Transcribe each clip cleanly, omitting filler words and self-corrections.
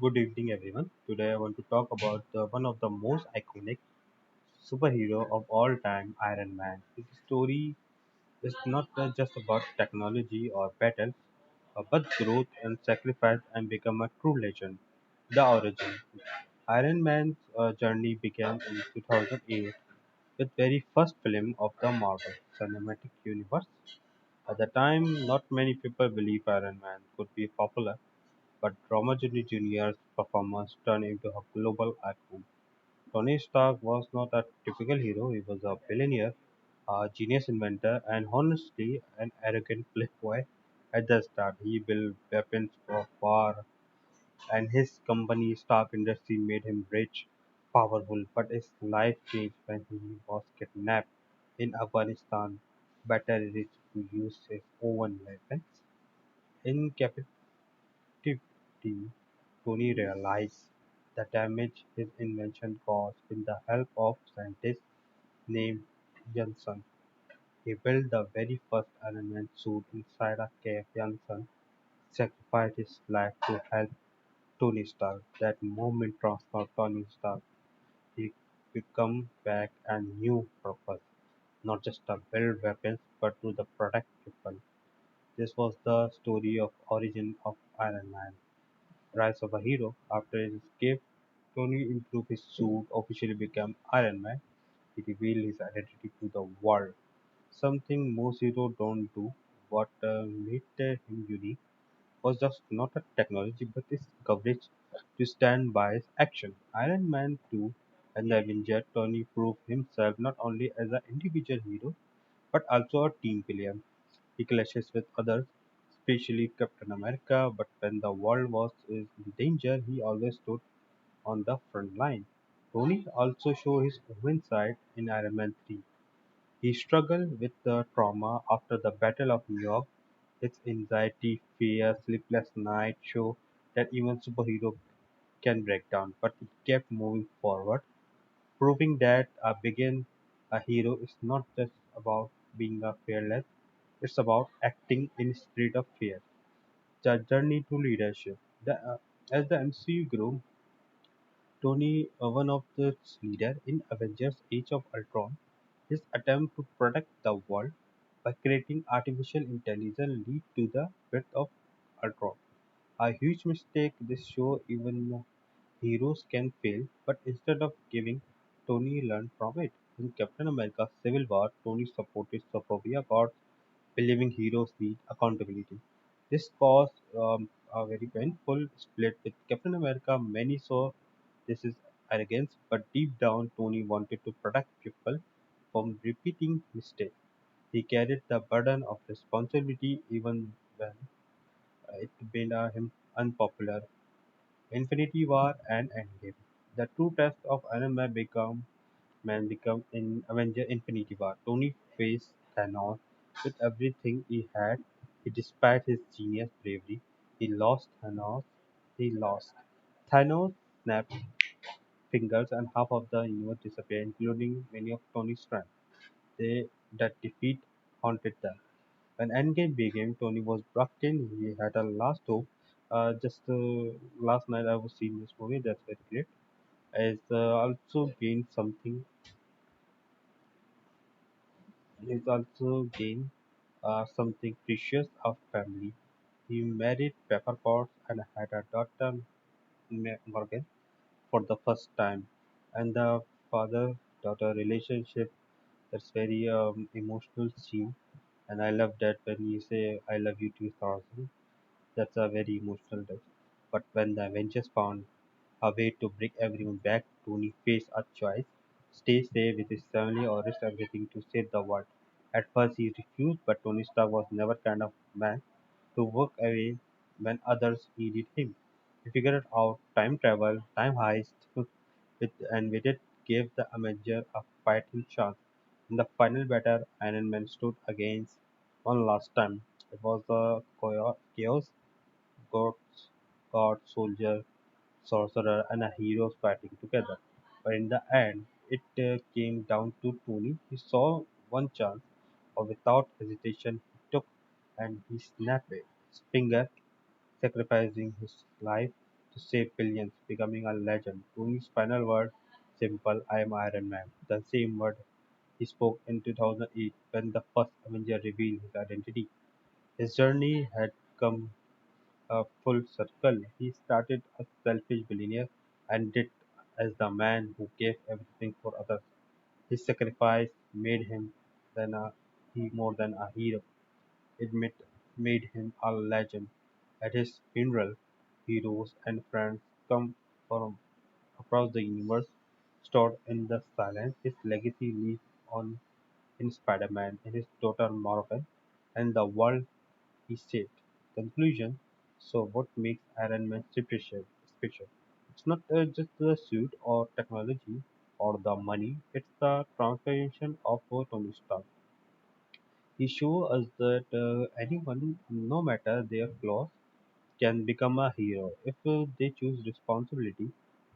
Good evening, everyone. Today, I want to talk about one of the most iconic superhero of all time, Iron Man. His story is not just about technology or battles, but growth and sacrifice and become a true legend. The origin: Iron Man's journey began in 2008 with very first film of the Marvel Cinematic Universe. At the time, not many people believed Iron Man could be popular, but Robert Downey Jr.'s performance turned into a global icon. Tony Stark was not a typical hero, he was a billionaire, a genius inventor, and honestly an arrogant playboy at the start. He built weapons for war, and his company Stark Industries made him rich, powerful, but his life changed when he was kidnapped in Afghanistan by terrorists who used his own weapons. In captivity, Tony realized the damage his invention caused with the help of scientists named Johnson. He built the very first Iron Man suit inside a cave. Johnson sacrificed his life to help Tony Stark. That moment transformed Tony Stark. He became back a new purpose, not just to build weapons, but to the protect people. This was the story of origin of Iron Man. Rise of a hero. After his escape, Tony improved his suit, officially became Iron Man. He revealed his identity to the world, something most heroes don't do. What made him unique was just not a technology but his courage to stand by his action. Iron Man 2 and the Avenger, Tony proved himself not only as an individual hero but also a team player. He clashes with others, especially Captain America, but when the world was in danger, he always stood on the front line. Tony also showed his human side in Iron Man 3. He struggled with the trauma after the Battle of New York. His anxiety, fear, sleepless nights show that even superhero can break down, but he kept moving forward, proving that a hero is not just about being a fearless, it's about acting in spirit of fear. The journey to leadership. As the MCU grew, Tony, one of the leaders in Avengers Age of Ultron, his attempt to protect the world by creating artificial intelligence lead to the birth of Ultron. A huge mistake this show even heroes can fail, but instead of giving, Tony learned from it. In Captain America Civil War, Tony supported Sokovia gods, believing heroes need accountability. This caused a very painful split with Captain America. Many saw this is arrogance, but deep down, Tony wanted to protect people from repeating mistakes. He carried the burden of responsibility even when it made him unpopular. Infinity War and Endgame. The true test of Iron Man become in Avenger Infinity War. Tony faced Thanos with everything he had. Despite his genius bravery, he lost Thanos. He lost. Thanos snapped fingers and half of the universe disappeared, including many of Tony's friends. That defeat haunted them. When Endgame began, Tony was broken. He had a last hope. Just last night I was seeing this movie. That's very great. As also gained something. He's also gained something precious of family. He married Pepper Potts and had a daughter Morgan for the first time, and the father-daughter relationship, that's very emotional scene, and I love that when you say I love you 2000. That's a very emotional touch. But when the Avengers found a way to bring everyone back, Tony faced a choice: stay safe with his family or risk everything to save the world. At first he refused, but Tony Stark was never kind of man to walk away when others needed him. He figured out time travel, time heist, and with it gave the Avenger a fighting chance. In the final battle, Iron Man stood against one last time. It was the chaos, gods, god, soldier, sorcerer, and a hero fighting together. But in the end, it came down to Tony. He saw one chance, or without hesitation, he took and he snapped his finger, sacrificing his life to save billions, becoming a legend. Tony's final word, simple, I am Iron Man. The same word he spoke in 2008 when the first Avenger revealed his identity. His journey had come a full circle. He started a selfish billionaire and did as the man who gave everything for others. His sacrifice made him than a, he more than a hero. It made him a legend. At his funeral, heroes and friends come from across the universe, stored in the silence. His legacy lives on in Spider-Man, in his daughter Marvel, and the world he saved. Conclusion. So, what makes Iron Man special? Special. It's not just the suit or technology or the money. It's the transformation of Tony Stark. He shows us that anyone, no matter their flaws, can become a hero if they choose responsibility,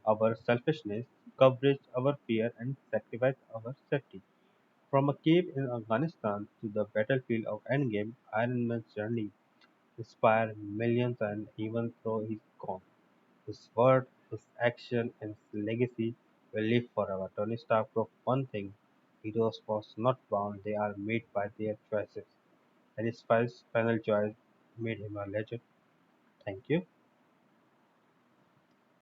our selfishness, coverage, our fear, and sacrifice our safety. From a cave in Afghanistan to the battlefield of Endgame, Iron Man's journey inspired millions, and even though he's gone, his word, his action, and his legacy will live forever. Tony Stark proved one thing: heroes was not born; they are made by their choices, and his final choice made him a legend. Thank you.